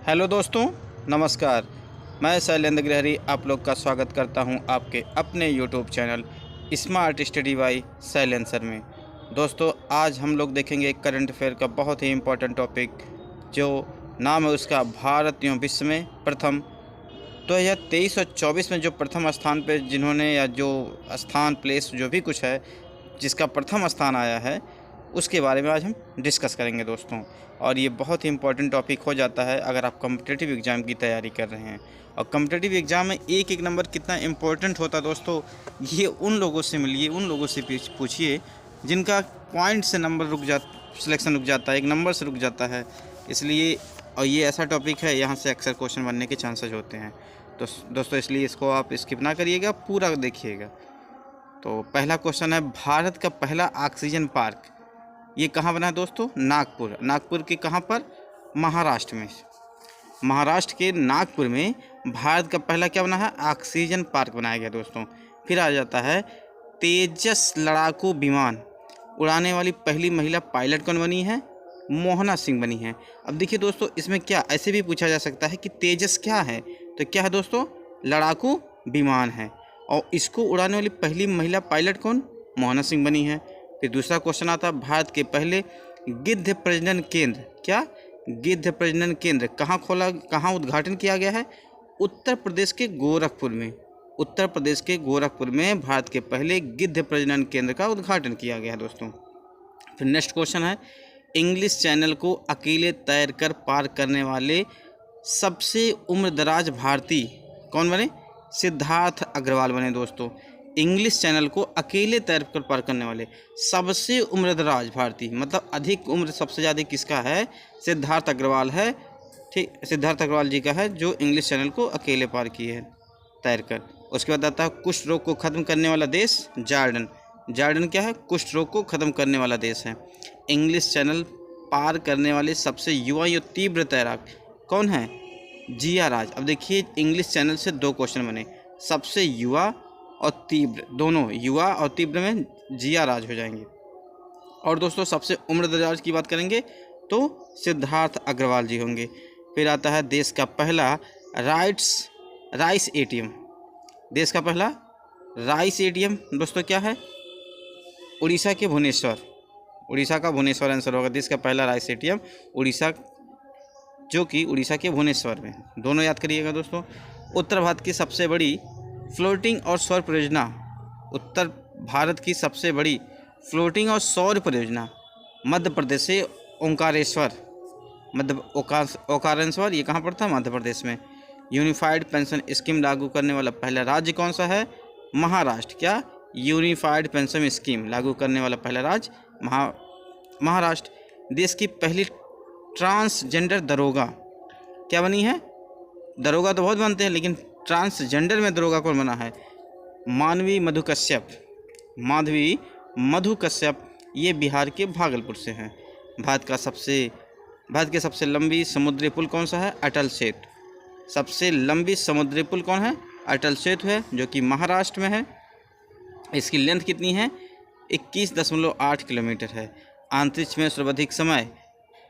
Hello दोस्तों, नमस्कार। मैं शैलेंद्र ग्रहरी आप लोग का स्वागत करता हूं आपके अपने YouTube channel smart study by शैलेंसर में। दोस्तों, आज हम लोग देखेंगे करंट अफेयर का बहुत ही इम्पोर्टेंट टॉपिक, जो नाम है उसका भारत एवं विश्व में प्रथम। तो यह 23 और 24 में जो प्रथम स्थान पे जिन्होंने या जो स्थान प्लेस जो भी कुछ है जिसका प्रथम स्थान आया है, उसके बारे में आज हम डिस्कस करेंगे दोस्तों। और ये बहुत ही इंपॉर्टेंट टॉपिक हो जाता है अगर आप कॉम्पिटिटिव एग्ज़ाम की तैयारी कर रहे हैं। और कॉम्पिटिटिव एग्ज़ाम में एक एक नंबर कितना इम्पोर्टेंट होता है दोस्तों, ये उन लोगों से मिलिए, उन लोगों से पूछिए जिनका पॉइंट से नंबर सिलेक्शन रुक जाता है, एक नंबर से रुक जाता है। इसलिए और ये ऐसा टॉपिक है, यहाँ से अक्सर क्वेश्चन बनने के चांसेस होते हैं। तो दोस्तों, इसलिए इसको आप स्किप ना करिएगा, पूरा देखिएगा। तो पहला क्वेश्चन है, भारत का पहला ऑक्सीजन पार्क ये कहाँ बना है दोस्तों? नागपुर। नागपुर के कहाँ पर? महाराष्ट्र में। महाराष्ट्र के नागपुर में भारत का पहला क्या बना है? ऑक्सीजन पार्क बनाया गया दोस्तों। फिर आ जाता है, तेजस लड़ाकू विमान उड़ाने वाली पहली महिला पायलट कौन बनी है? मोहना सिंह बनी है। अब देखिए दोस्तों, इसमें क्या ऐसे भी पूछा जा सकता है कि तेजस क्या है, तो क्या है दोस्तों? लड़ाकू विमान है। और इसको उड़ाने वाली पहली महिला पायलट कौन? मोहना सिंह बनी है। फिर दूसरा क्वेश्चन आता है, भारत के पहले गिद्ध प्रजनन केंद्र, क्या गिद्ध प्रजनन केंद्र कहाँ उद्घाटन किया गया है? उत्तर प्रदेश के गोरखपुर में। उत्तर प्रदेश के गोरखपुर में भारत के पहले गिद्ध प्रजनन केंद्र का उद्घाटन किया गया है दोस्तों। फिर नेक्स्ट क्वेश्चन है, इंग्लिश चैनल को अकेले तैरकर पार करने वाले सबसे उम्रदराज भारतीय कौन बने? सिद्धार्थ अग्रवाल बने दोस्तों। इंग्लिश चैनल को अकेले तैरकर पार करने वाले सबसे उम्रदराज भारतीय, मतलब अधिक उम्र सबसे ज़्यादा किसका है? सिद्धार्थ अग्रवाल है। ठीक, सिद्धार्थ अग्रवाल जी का है, जो इंग्लिश चैनल को अकेले पार किए हैं तैरकर। उसके बाद आता है, कुष्ठ रोग को ख़त्म करने वाला देश? जॉर्डन। जॉर्डन क्या है? कुष्ठ रोग को ख़त्म करने वाला देश है। इंग्लिश चैनल पार करने वाले सबसे युवा या तीव्र तैराक कौन है? जिया राज। अब देखिए, इंग्लिश चैनल से दो क्वेश्चन बने, सबसे युवा और तीव्र, दोनों युवा और तीव्र में जिया राज हो जाएंगे। और दोस्तों, सबसे उम्रदराज की बात करेंगे तो सिद्धार्थ अग्रवाल जी होंगे। फिर आता है, देश का पहला राइस एटीएम। देश का पहला राइस एटीएम दोस्तों क्या है? उड़ीसा के भुवनेश्वर। उड़ीसा का भुवनेश्वर आंसर होगा। देश का पहला राइस एटीएम उड़ीसा, जो कि उड़ीसा के भुवनेश्वर में, दोनों याद करिएगा दोस्तों। उत्तर भारत की सबसे बड़ी फ्लोटिंग और सौर परियोजना, उत्तर भारत की सबसे बड़ी फ्लोटिंग और सौर परियोजना मध्य प्रदेश से ओंकारेश्वर, ओकारेश्वर, ये कहाँ पर था? मध्य प्रदेश में। यूनिफाइड पेंशन स्कीम लागू करने वाला पहला राज्य कौन सा है? महाराष्ट्र। क्या? यूनिफाइड पेंशन स्कीम लागू करने वाला पहला राज्य महाराष्ट्र। देश की पहली ट्रांसजेंडर दरोगा क्या बनी है? दरोगा तो बहुत बनते हैं, लेकिन ट्रांसजेंडर में दरोगा कौन बना है? माधवी मधु कश्यप। माधवी मधु कश्यप, ये बिहार के भागलपुर से हैं। भारत की सबसे लंबी समुद्री पुल कौन सा है? अटल सेतु। सबसे लंबी समुद्री पुल कौन है? अटल सेतु है, जो कि महाराष्ट्र में है। इसकी लेंथ कितनी है? 21.8 किलोमीटर है। अंतरिक्ष में सर्वाधिक समय,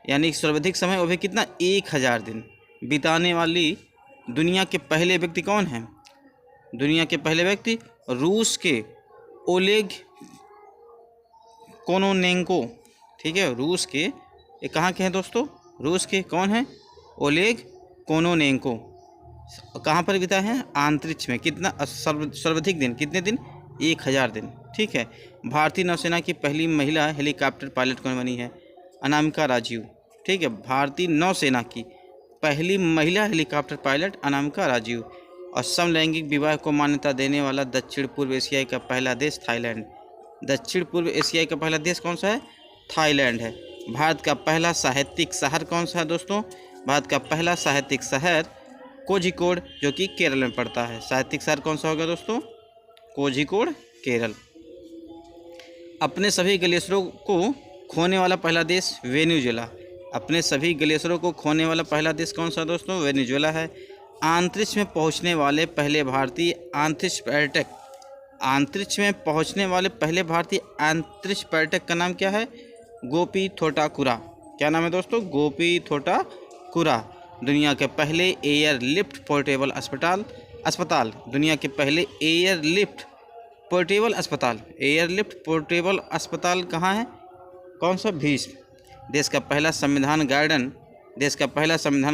यानी सर्वाधिक समय वो भी कितना? 1000 दिन बिताने वाली दुनिया के पहले व्यक्ति कौन हैं? दुनिया के पहले व्यक्ति रूस के ओलेग कोनोनेंको। ठीक है, रूस के, ये कहाँ के हैं दोस्तों? रूस के कौन हैं? Oleg Kononenko. कहाँ पर बिताए हैं? अंतरिक्ष में। कितना? सर्वाधिक दिन, कितने दिन? 1000 दिन। ठीक है। भारतीय नौसेना की पहली महिला हेलीकॉप्टर पायलट कौन बनी है? अनामिका राजू। ठीक है, भारतीय नौसेना की पहली महिला हेलीकॉप्टर पायलट अनामिका राजू। और समलैंगिक विवाह को मान्यता देने वाला दक्षिण पूर्व एशियाई का पहला देश थाईलैंड। दक्षिण पूर्व एशियाई का पहला देश कौन सा है? थाईलैंड है। भारत का पहला साहित्यिक शहर कौन सा है दोस्तों? भारत का पहला साहित्यिक शहर कोझिकोड, जो कि केरल में पड़ता है। साहित्यिक शहर कौन सा होगा दोस्तों? कोझिकोड, केरल। अपने सभी ग्लेशियरों को खोने वाला पहला देश वेनेजुएला। अपने सभी ग्लेशियरों को खोने वाला पहला देश कौन सा दोस्तों? वेनेजुएला है। अंतरिक्ष में पहुंचने वाले पहले भारतीय अंतरिक्ष पर्यटक का नाम क्या है? गोपी थोटाकुरा। क्या नाम है दोस्तों? गोपी थोटाकुरा। दुनिया के पहले एयरलिफ्ट पोर्टेबल अस्पताल दुनिया के पहले एयरलिफ्ट पोर्टेबल अस्पताल कहाँ है? कौन सा? भीष्म। देश का पहला संविधान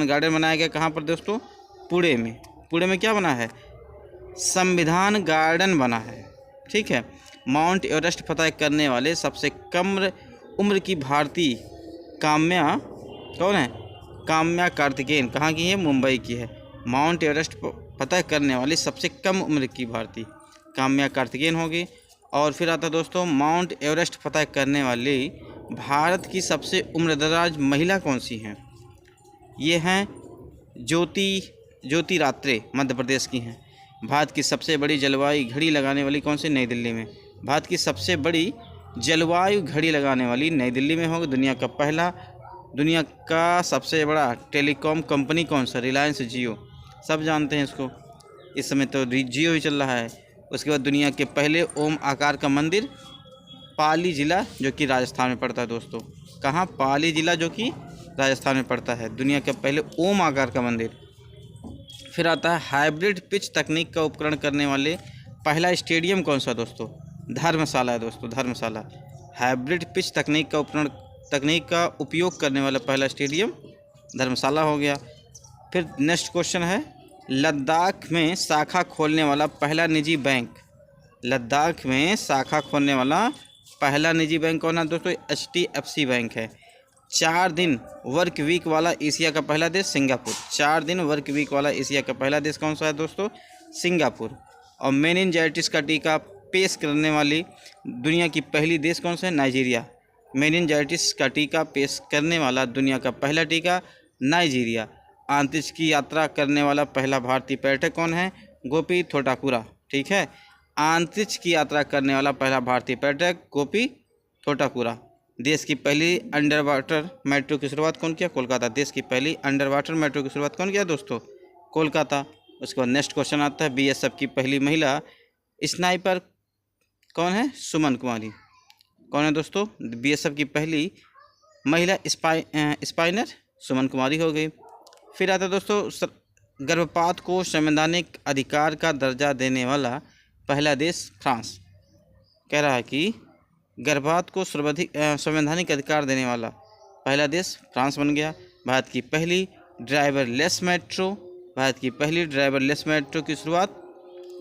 गार्डन बनाया गया कहाँ पर दोस्तों? पुणे में क्या बना है? संविधान गार्डन बना है। ठीक है। माउंट एवरेस्ट फतह करने वाले सबसे कम उम्र की भारतीय काम्या कौन है? काम्या कार्तिकेयन कहाँ की है? मुंबई की है। माउंट एवरेस्ट फतह करने वाली सबसे कम उम्र की भारतीय काम्या कार्तिकेयन होगी। और फिर आता दोस्तों माउंट एवरेस्ट फतह करने वाली भारत की सबसे उम्रदराज महिला कौन सी हैं? ये हैं ज्योति रात्रे, मध्य प्रदेश की हैं। भारत की सबसे बड़ी जलवायु घड़ी लगाने वाली कौन सी? नई दिल्ली में। भारत की सबसे बड़ी जलवायु घड़ी लगाने वाली नई दिल्ली में होगी। दुनिया का सबसे बड़ा टेलीकॉम कंपनी कौन सा? रिलायंस जियो, सब जानते हैं इसको। इस समय तो जियो ही चल रहा है। उसके बाद दुनिया के पहले ओम आकार का मंदिर पाली जिला जो कि राजस्थान में पड़ता है दोस्तों। कहाँ? पाली जिला जो कि राजस्थान में पड़ता है। दुनिया के पहले ओम आकार का मंदिर। फिर आता है हाइब्रिड पिच तकनीक का उपकरण करने वाले पहला स्टेडियम कौन सा दोस्तों? धर्मशाला है दोस्तों, धर्मशाला। हाइब्रिड पिच तकनीक का उपयोग करने वाला पहला स्टेडियम धर्मशाला हो गया। फिर नेक्स्ट क्वेश्चन है लद्दाख में शाखा खोलने वाला पहला निजी बैंक कौन है दोस्तों? HDFC बैंक है। 4 दिन वर्क वीक वाला एशिया का पहला देश सिंगापुर। 4 दिन वर्क वीक वाला एशिया का पहला देश कौन सा है दोस्तों? सिंगापुर। और मेनिनजाइटिस का टीका पेश करने वाली दुनिया की पहली देश कौन सा है? नाइजीरिया। मेनिनजाइटिस का टीका पेश करने वाला दुनिया का पहला टीका नाइजीरिया। अंतरिक्ष की यात्रा करने वाला पहला भारतीय पर्यटक कौन है? गोपी थोटाकुरा। ठीक है। अंतरिक्ष की यात्रा करने वाला पहला भारतीय पर्यटक गोपी थोटाकुरा। देश की पहली अंडर वाटर मेट्रो की शुरुआत कौन किया? कोलकाता। देश की पहली अंडर वाटर मेट्रो की शुरुआत कौन किया दोस्तों? कोलकाता। उसके बाद नेक्स्ट क्वेश्चन आता है BSF की पहली महिला स्नाइपर कौन है? सुमन कुमारी। कौन है दोस्तों? BSF की पहली महिला स्पाइनर सुमन कुमारी हो गई। फिर आता है दोस्तों गर्भपात को संवैधानिक अधिकार का दर्जा देने वाला पहला देश फ्रांस। कह रहा है कि गर्भपात को संवैधानिक अधिकार देने वाला पहला देश फ्रांस बन गया। भारत की पहली ड्राइवरलेस मेट्रो की शुरुआत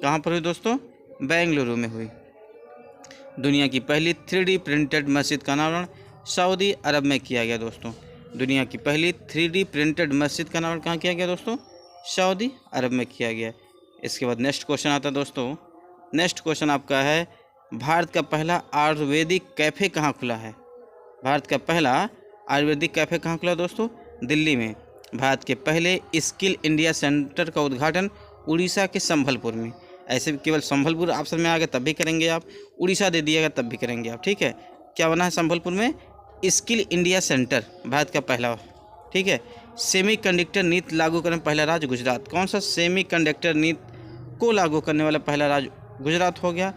कहाँ पर हुई दोस्तों? बेंगलुरु में हुई। दुनिया की पहली 3D प्रिंटेड मस्जिद का निर्माण सऊदी अरब में किया गया दोस्तों। दुनिया की पहली 3D प्रिंटेड मस्जिद का निर्माण कहाँ किया गया दोस्तों? सऊदी अरब में किया गया। इसके बाद नेक्स्ट क्वेश्चन आता है दोस्तों। नेक्स्ट क्वेश्चन आपका है भारत का पहला आयुर्वेदिक कैफ़े कहाँ खुला है? भारत का पहला आयुर्वेदिक कैफ़े कहाँ खुला दोस्तों? दिल्ली में। भारत के पहले स्किल इंडिया सेंटर का उद्घाटन उड़ीसा के संबलपुर में। ऐसे केवल संबलपुर ऑप्शन में आ गया तब भी करेंगे आप, उड़ीसा दे दिएगा तब भी करेंगे आप। ठीक है। क्या बना है संबलपुर में? स्किल इंडिया सेंटर, भारत का पहला। ठीक है। सेमीकंडक्टर नीति लागू करने पहला राज्य गुजरात। कौन सा सेमीकंडक्टर नीति को लागू करने वाला पहला राज्य? गुजरात हो गया।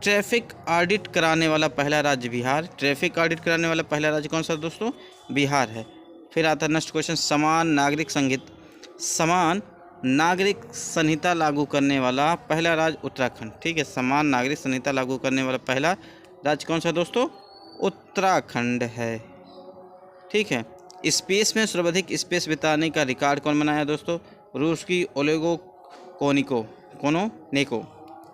ट्रैफिक ऑडिट कराने वाला पहला राज्य बिहार। ट्रैफिक ऑडिट कराने वाला पहला राज्य कौन सा दोस्तों? बिहार है। फिर आता है नेक्स्ट क्वेश्चन समान नागरिक संहिता लागू करने वाला पहला राज्य उत्तराखंड। ठीक है। समान नागरिक संहिता लागू करने वाला पहला राज्य कौन सा दोस्तों? उत्तराखंड है। ठीक है। स्पेस में सर्वाधिक स्पेस बिताने का रिकॉर्ड कौन बनाया दोस्तों? रूस की ओलेगो कोनोनेको।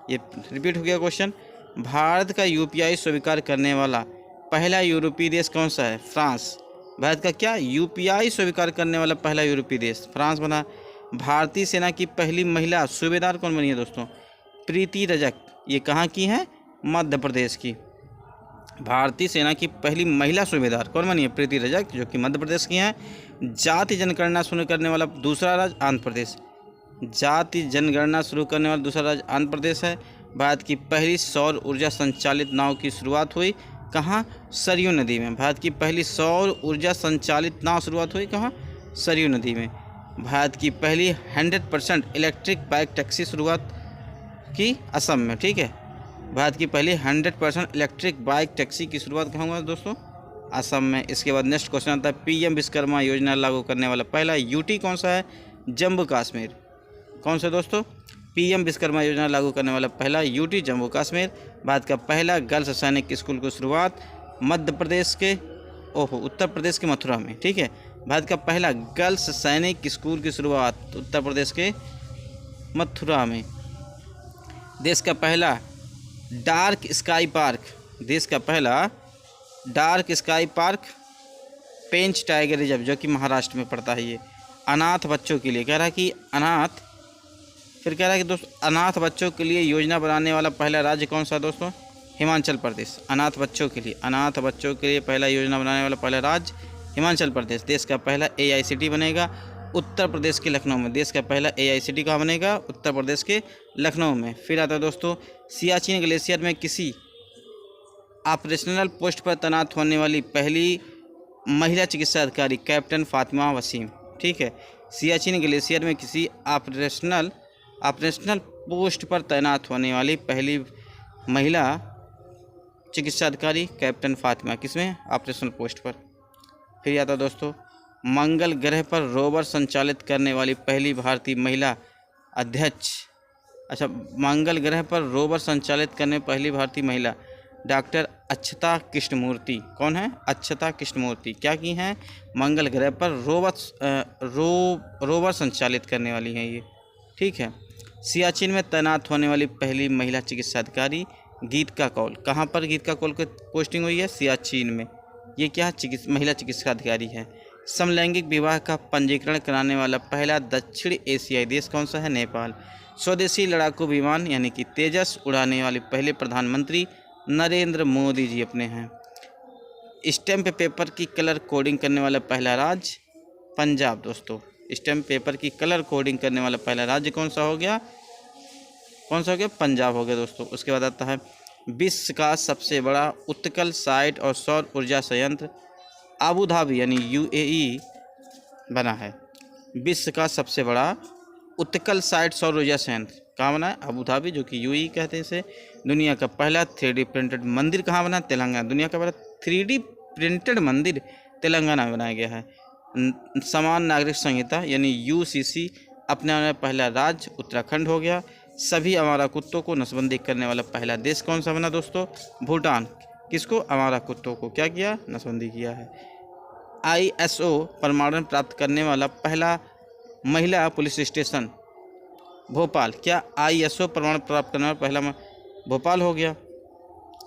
ये रिपीट हो गया क्वेश्चन। भारत का UPI स्वीकार करने वाला पहला यूरोपीय देश कौन सा है? फ्रांस। भारत का क्या UPI स्वीकार करने वाला पहला यूरोपीय देश फ्रांस बना। भारतीय सेना की पहली महिला सूबेदार कौन बनी है दोस्तों? प्रीति रजक। ये कहाँ की है? मध्य प्रदेश की। भारतीय सेना की पहली महिला सूबेदार कौन बनी है? प्रीति रजक, जो कि मध्य प्रदेश की हैं। जाति जनगणना शुरू करने वाला दूसरा राज्य आंध्र प्रदेश। जाति जनगणना शुरू करने वाला दूसरा राज्य आंध्र प्रदेश है। भारत की पहली सौर ऊर्जा संचालित नाव की शुरुआत हुई कहाँ? सरयू नदी में। भारत की पहली सौर ऊर्जा संचालित नाव शुरुआत हुई कहाँ? सरयू नदी में। भारत की पहली 100% इलेक्ट्रिक बाइक टैक्सी शुरुआत की असम में। ठीक है। भारत की पहली 100% इलेक्ट्रिक बाइक टैक्सी की शुरुआत कहाँ हुआ दोस्तों? असम में। इसके बाद नेक्स्ट क्वेश्चन आता है पीएम विश्वकर्मा योजना लागू करने वाला पहला यूटी कौन सा है? जम्मू कश्मीर। कौन सा दोस्तों? पीएम विश्वकर्मा योजना लागू करने वाला पहला यूटी जम्मू कश्मीर। भारत का पहला गर्ल्स सैनिक स्कूल की शुरुआत मध्य प्रदेश के उत्तर प्रदेश के मथुरा में। ठीक है, भारत का पहला गर्ल्स सैनिक स्कूल की शुरुआत उत्तर प्रदेश के मथुरा में। देश का पहला डार्क स्काई पार्क, देश का पहला डार्क स्काई पार्क पेंच टाइगर रिजर्व जो कि महाराष्ट्र में पड़ता है। ये अनाथ बच्चों के लिए कह रहा है कि फिर कह रहा है कि दोस्तों अनाथ बच्चों के लिए योजना बनाने वाला पहला राज्य कौन सा दोस्तों? हिमाचल प्रदेश। अनाथ बच्चों के लिए पहला योजना बनाने वाला पहला राज्य हिमाचल प्रदेश। देश का पहला AICT बनेगा उत्तर प्रदेश के लखनऊ में। देश का पहला AICT कहाँ बनेगा? उत्तर प्रदेश के लखनऊ में। फिर आता है दोस्तों सियाचिन ग्लेशियर में किसी ऑपरेशनल पोस्ट पर तैनात होने वाली पहली महिला चिकित्सा अधिकारी कैप्टन फातिमा वसीम। ठीक है, सियाचिन ग्लेशियर में किसी ऑपरेशनल पोस्ट पर तैनात होने वाली पहली महिला चिकित्सा अधिकारी कैप्टन फातिमा, किसमें? ऑपरेशनल पोस्ट पर। फिर आता दोस्तों मंगल ग्रह पर रोवर संचालित करने वाली पहली भारतीय महिला अध्यक्ष। अच्छा, मंगल ग्रह पर रोवर संचालित करने पहली भारतीय महिला डॉक्टर अक्षता कृष्णमूर्ति। कौन है? अक्षता कृष्णमूर्ति। क्या की हैं? मंगल ग्रह पर रोवर संचालित करने वाली हैं ये। ठीक है, सियाचिन में तैनात होने वाली पहली महिला चिकित्सा अधिकारी गीतिका कौल। कहाँ पर गीतिका कौल की पोस्टिंग हुई है? सियाचिन में। ये क्या महिला चिकित्सा अधिकारी है। समलैंगिक विवाह का पंजीकरण कराने वाला पहला दक्षिण एशियाई देश कौन सा है? नेपाल। स्वदेशी लड़ाकू विमान यानी कि तेजस उड़ाने वाले पहले प्रधानमंत्री नरेंद्र मोदी जी अपने हैं। स्टैम्प पेपर की कलर कोडिंग करने वाला पहला राज्य पंजाब। दोस्तों स्टैम्प पेपर की कलर कोडिंग करने वाला पहला राज्य कौन सा हो गया? पंजाब हो गया दोस्तों। उसके बाद आता है विश्व का सबसे बड़ा उत्कल साइट और सौर ऊर्जा संयंत्र अबू धाबी यानी UAE बना है। विश्व का सबसे बड़ा उत्कल साइट सौर ऊर्जा संयंत्र कहाँ बना है? अबू धाबी, जो कि UAE कहते हैं इसे। दुनिया का पहला 3D प्रिंटेड मंदिर कहाँ बना? तेलंगाना। दुनिया का पहला 3D प्रिंटेड मंदिर तेलंगाना में बनाया गया है। समान नागरिक संहिता यानी UCC अपनाने वाला पहला राज्य उत्तराखंड हो गया। सभी आवारा कुत्तों को नसबंदी करने वाला पहला देश कौन सा बना दोस्तों? भूटान। किसको? आवारा कुत्तों को क्या किया? नसबंदी किया है। ISO प्रमाणन प्राप्त करने वाला पहला महिला पुलिस स्टेशन भोपाल। क्या ISO प्रमाण प्राप्त करने वाला पहला भोपाल हो गया।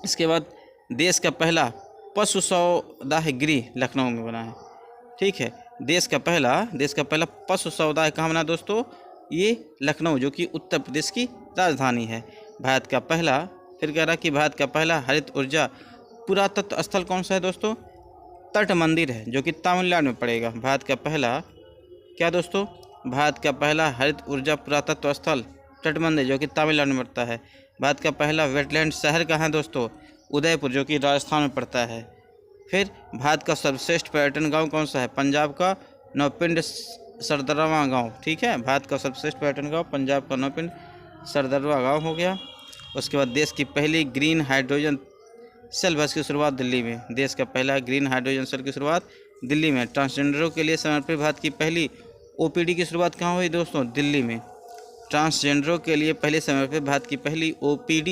इसके बाद देश का पहला पशु सौदा गृह लखनऊ में बना है। ठीक है, देश का पहला पशु सौदा कहाँ बना दोस्तों? ये लखनऊ, जो कि उत्तर प्रदेश की राजधानी है। भारत का पहला फिर कह रहा कि भारत का पहला हरित ऊर्जा पुरातत्व स्थल कौन सा है दोस्तों? तट मंदिर है, जो कि तमिलनाडु में पड़ेगा। भारत का पहला क्या दोस्तों? भारत का पहला हरित ऊर्जा पुरातत्व स्थल तट मंदिर, जो कि तमिलनाडु में पड़ता है। भारत का पहला वेटलैंड शहर कहाँ है दोस्तों? उदयपुर, जो कि राजस्थान में पड़ता है। फिर भारत का सर्वश्रेष्ठ पर्यटन गाँव कौन सा है? पंजाब का नौपिंड सरदरवा गांव। ठीक है, भारत का सर्वश्रेष्ठ पर्यटन गांव पंजाब का नौपिंड सरदरवा गांव हो गया। उसके बाद देश की पहली ग्रीन हाइड्रोजन सेल बस की शुरुआत दिल्ली में। देश का पहला ग्रीन हाइड्रोजन सेल की शुरुआत दिल्ली में। ट्रांसजेंडरों के लिए समर्पित भारत की पहली OPD की शुरुआत कहाँ हुई दोस्तों? दिल्ली में। ट्रांसजेंडरों के लिए पहले समर्पित भारत की पहली OPD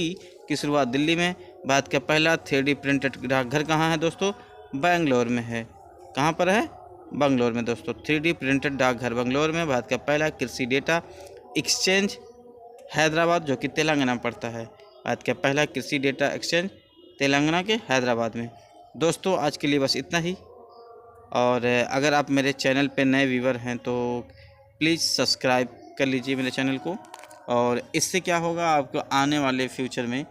की शुरुआत दिल्ली में। भारत का पहला 3D प्रिंटेड डाकघर कहाँ है दोस्तों? बेंगलोर में है। कहाँ पर है? बंगलोर में दोस्तों। 3D प्रिंटेड डाकघर बंगलोर में। भारत का पहला कृषि डेटा एक्सचेंज हैदराबाद, जो कि तेलंगाना में पड़ता है। भारत का पहला कृषि डेटा एक्सचेंज तेलंगाना के हैदराबाद में। दोस्तों आज के लिए बस इतना ही, और अगर आप मेरे चैनल पे नए व्यूवर हैं तो प्लीज़ सब्सक्राइब कर लीजिए मेरे चैनल को। और इससे क्या होगा, आपको आने वाले फ्यूचर में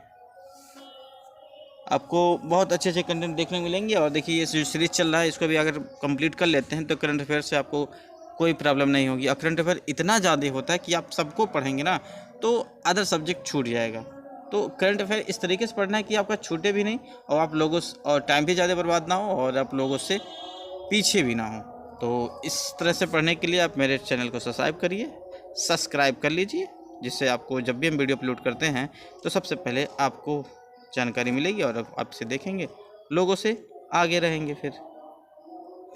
आपको बहुत अच्छे अच्छे कंटेंट देखने को मिलेंगे। और देखिए ये जो सीरीज़ चल रहा है, इसको भी अगर कंप्लीट कर लेते हैं तो करंट अफेयर से आपको कोई प्रॉब्लम नहीं होगी। और करंट अफेयर इतना ज़्यादा होता है कि आप सबको पढ़ेंगे ना तो अदर सब्जेक्ट छूट जाएगा। तो करंट अफेयर इस तरीके से पढ़ना है कि आपका छूटे भी नहीं, और आप लोगों और टाइम भी ज़्यादा बर्बाद ना हो, और आप लोगों से पीछे भी ना हो। तो इस तरह से पढ़ने के लिए आप मेरे चैनल को सब्सक्राइब कर लीजिए, जिससे आपको जब भी हम वीडियो अपलोड करते हैं तो सबसे पहले आपको जानकारी मिलेगी और आपसे देखेंगे, लोगों से आगे रहेंगे फिर।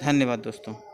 धन्यवाद दोस्तों।